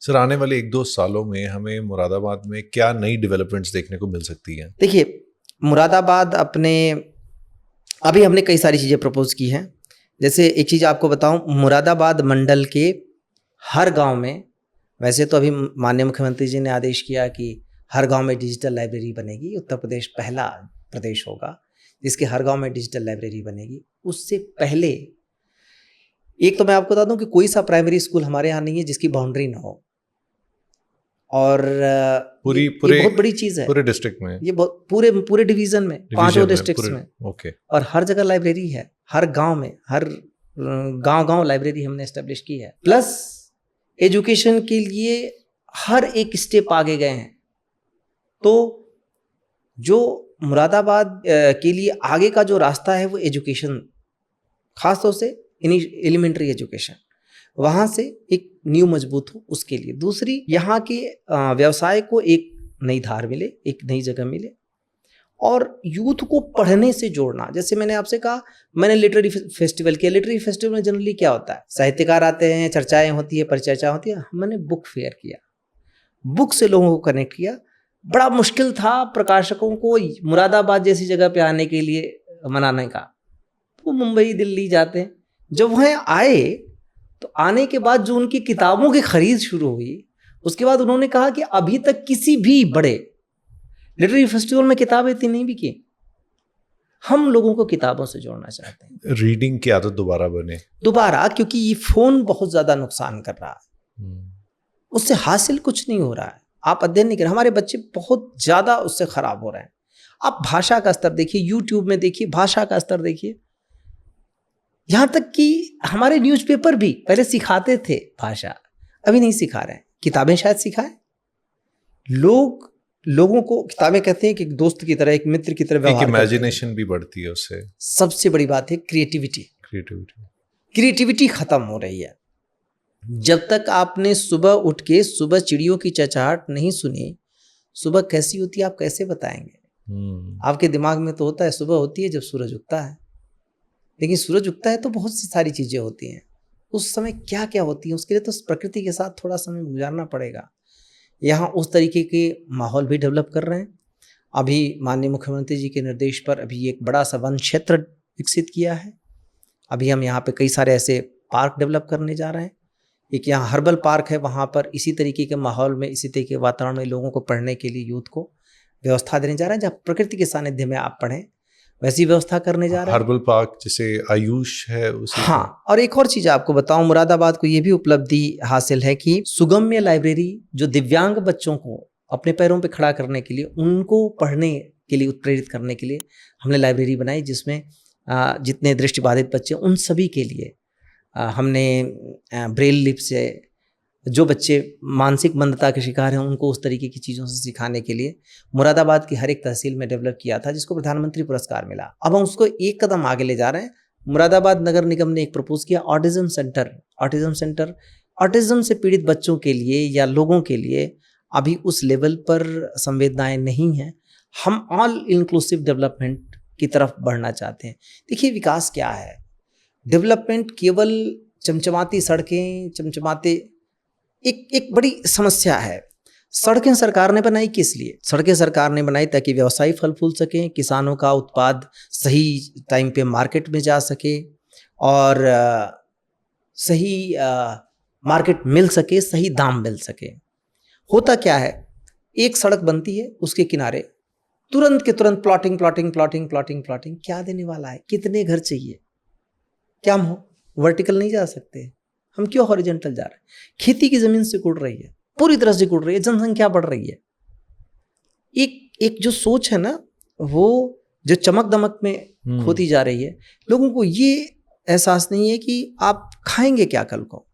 Sir, आने वाले 1-2 सालों में हमें मुरादाबाद में क्या नई डेवलपमेंट्स देखने को मिल सकती हैं? देखिए, मुरादाबाद अभी हमने कई सारी चीज़ें प्रपोज की हैं। जैसे एक चीज़ आपको बताऊं, मुरादाबाद मंडल के हर गांव में, वैसे तो अभी माननीय मुख्यमंत्री जी ने आदेश किया कि हर गांव में डिजिटल लाइब्रेरी बनेगी। उत्तर प्रदेश पहला प्रदेश होगा जिसके हर गांव में डिजिटल लाइब्रेरी बनेगी। उससे पहले एक तो मैं आपको बता दूं कि कोई सा प्राइमरी स्कूल हमारे यहाँ नहीं है जिसकी बाउंड्री ना हो, और ये बहुत बड़ी चीज़ है। पूरे डिस्ट्रिक्ट में, ये बहुत पूरे डिवीजन में, 5 डिस्ट्रिक्ट्स में। ओके। और हर जगह लाइब्रेरी है, हर गांव में, हर गांव लाइब्रेरी हमने एस्टेब्लिश की है। प्लस एजुकेशन के लिए हर एक स्टेप आगे गए हैं। तो जो मुरादाबाद के लिए आगे का जो रास्ता है वो एजुकेशन, खासतौर से एलिमेंट्री एजुकेशन, वहाँ से एक नींव मजबूत हो, उसके लिए। दूसरी, यहाँ के व्यवसाय को एक नई धार मिले, एक नई जगह मिले, और यूथ को पढ़ने से जोड़ना। जैसे मैंने आपसे कहा, मैंने लिटरेरी फेस्टिवल किया। लिटरेरी फेस्टिवल में जनरली क्या होता है, साहित्यकार आते हैं, चर्चाएं होती है, परिचर्चा होती है। मैंने बुक फेयर किया, बुक से लोगों को कनेक्ट किया। बड़ा मुश्किल था प्रकाशकों को मुरादाबाद जैसी जगह पे आने के लिए मनाने का। वो मुंबई दिल्ली जाते हैं, जब वहाँ आए तो आने के बाद जो उनकी किताबों की खरीद शुरू हुई, उसके बाद उन्होंने कहा कि अभी तक किसी भी बड़े लिटरेरी फेस्टिवल में किताबें इतनी नहीं बिकी। हम लोगों को किताबों से जोड़ना चाहते हैं, रीडिंग की आदत दोबारा बने, क्योंकि ये फोन बहुत ज्यादा नुकसान कर रहा है। उससे हासिल कुछ नहीं हो रहा है, आप अध्ययन नहीं कर रहे। हमारे बच्चे बहुत ज्यादा उससे खराब हो रहे हैं। आप भाषा का स्तर देखिए, यूट्यूब में देखिए, भाषा का स्तर देखिए। यहां तक कि हमारे न्यूज़पेपर भी पहले सिखाते थे भाषा, अभी नहीं सिखा रहे हैं। किताबें शायद सिखाएं। लोगों को किताबें कहते हैं कि एक दोस्त की तरह, एक मित्र की तरह व्यवहार करते हैं। इमेजिनेशन भी बढ़ती है उससे। सबसे बड़ी बात है क्रिएटिविटी खत्म हो रही है। जब तक आपने सुबह उठ के सुबह चिड़ियों की चहचहाट नहीं सुनी, सुबह कैसी होती है आप कैसे बताएंगे? आपके दिमाग में तो होता है सुबह होती है जब सूरज उगता है, लेकिन सूरज उगता है तो बहुत सी सारी चीजें होती हैं। उस समय क्या क्या होती है, उसके लिए तो प्रकृति के साथ थोड़ा समय गुजारना पड़ेगा। यहाँ उस तरीके के माहौल भी डेवलप कर रहे हैं। अभी माननीय मुख्यमंत्री जी के निर्देश पर अभी एक बड़ा सा वन क्षेत्र विकसित किया है। अभी हम यहाँ पे कई सारे ऐसे पार्क डेवलप करने जा रहे हैं। एक यहाँ हर्बल पार्क है, वहाँ पर इसी तरीके के माहौल में, इसी तरीके के वातावरण में लोगों को पढ़ने के लिए, यूथ को व्यवस्था देने जा रहे हैं, जहाँ प्रकृति के सानिध्य में आप पढ़ें, वैसी व्यवस्था करने जा रहे हैं। हर्बल पार्क जैसे आयुष है उसी। हाँ, और एक और चीज आपको बताऊं, मुरादाबाद को ये भी उपलब्धि हासिल है कि सुगम्य लाइब्रेरी, जो दिव्यांग बच्चों को अपने पैरों पे खड़ा करने के लिए, उनको पढ़ने के लिए उत्प्रेरित करने के लिए हमने लाइब्रेरी बनाई, जिसमें जितने दृष्टिबाधित बच्चे, उन सभी के लिए हमने ब्रेल लिप से, जो बच्चे मानसिक मंदता के शिकार हैं, उनको उस तरीके की चीज़ों से सिखाने के लिए मुरादाबाद की हर एक तहसील में डेवलप किया था, जिसको प्रधानमंत्री पुरस्कार मिला। अब हम उसको एक कदम आगे ले जा रहे हैं। मुरादाबाद नगर निगम ने एक प्रपोज किया, ऑटिज्म सेंटर। ऑटिज्म से पीड़ित बच्चों के लिए या लोगों के लिए अभी उस लेवल पर संवेदनाएं नहीं हैं। हम ऑल इंक्लूसिव डेवलपमेंट की तरफ बढ़ना चाहते हैं। देखिए, विकास क्या है? डेवलपमेंट केवल चमचमाती सड़कें, चमचमाते एक बड़ी समस्या है। सड़कें सरकार ने बनाई किस लिए? सड़कें सरकार ने बनाई ताकि व्यवसायी फल फूल सकें, किसानों का उत्पाद सही टाइम पे मार्केट में जा सके, और सही मार्केट मिल सके, सही दाम मिल सके। होता क्या है, एक सड़क बनती है, उसके किनारे तुरंत के तुरंत प्लॉटिंग। क्या देने वाला है? कितने घर चाहिए? क्या हम वर्टिकल नहीं जा सकते? हम क्यों हॉरिजॉन्टल जा रहे हैं? खेती की जमीन से कुड़ रही है, पूरी तरह से कुड़ रही है, जनसंख्या बढ़ रही है। एक जो सोच है ना, वो जो चमक दमक में खोती जा रही है। लोगों को ये एहसास नहीं है कि आप खाएंगे क्या कल को।